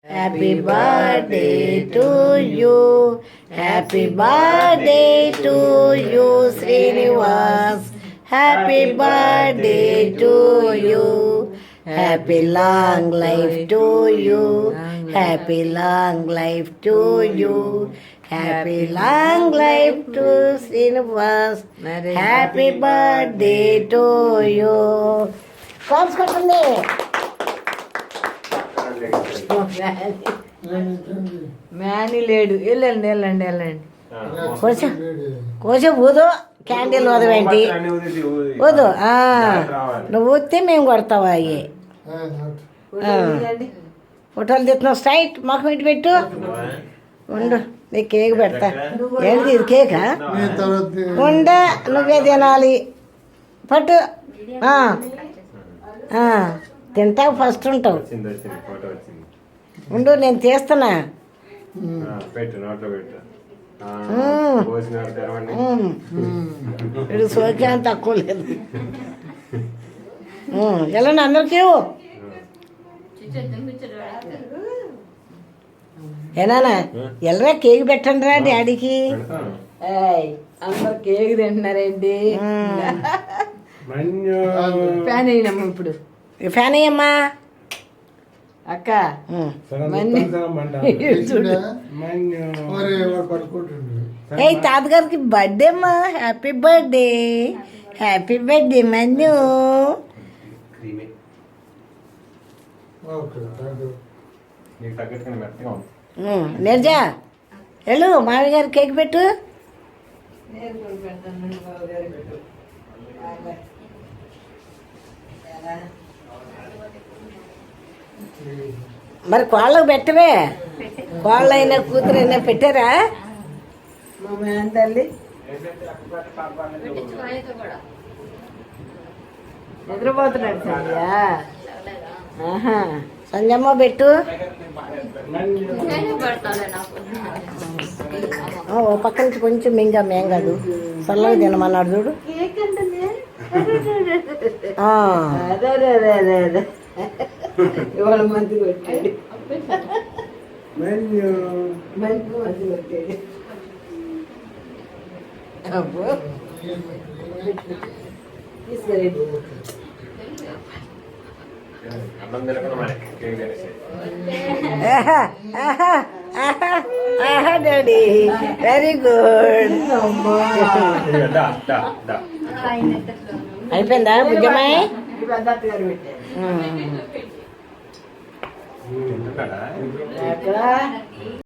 Happy birthday to you. Happy birthday to you, Srinivas. Happy birthday to you. Happy long life to you. Happy long life to you. Happy long life to Srinivas. Happy birthday to you. Claps కొట్టండి. Many లేడు. వెళ్ళండి వెళ్ళండి వెళ్ళండి. కొంచెం కొంచెం ఊదు. Candle ఊదవేంటి ఊదు. నువ్వు ఊదితే మేము కొడతావా అవి ఫోటోలు తెస్తున్నావు. స్ట్రైట్ మాకు ఇటు పెట్టు. ఉండు నీ కేక్ పెడతా. ఏంటిది ఇది కేకా? ఉండ నువ్వే తినాలి. పట్టు తింటావు ఫస్ట్ ఉంటావు. ఉండు నేను తీస్తున్నా. ఇడు సోకేం తక్కువ లేదు. వెళ్ళండి అందరికీ. ఏనా ఎల్లరా కేక్ పెట్టండి రా డాడీకి. అందరు కేక్ తింటున్నారేంటి? ఫ్యాన్ అయినమ్మా ఇప్పుడు. ఫ్యాన్ అయ్యమ్మా అక్క. ఏ తాతగారికి బర్త్డే అమ్మా. Happy birthday. హ్యాపీ బర్త్డే మన్ను. నిర్జా వెళ్ళు మావి గారు కేక్ పెట్టు. మరి కోళ్ళకు పెట్టవే. కోళ్ళైనా కూతురైనా పెట్టారా? మా మేన తల్లి నిద్రపోతున్నాడు సంధ్య. సంజమ్మ పెట్టు. ఓ పక్క నుంచి కొంచెం మింగా మేం కాదు చల్లగా తినమన్నాడు చూడు. అదే ఇవాళ మంచి కొట్టాడు. మంచి కొట్టాడు. అబ్బో తీసుకురండి. Daddy very good. అయిపోయిందా బుజ్జమ్మాయి? ఎక్కడ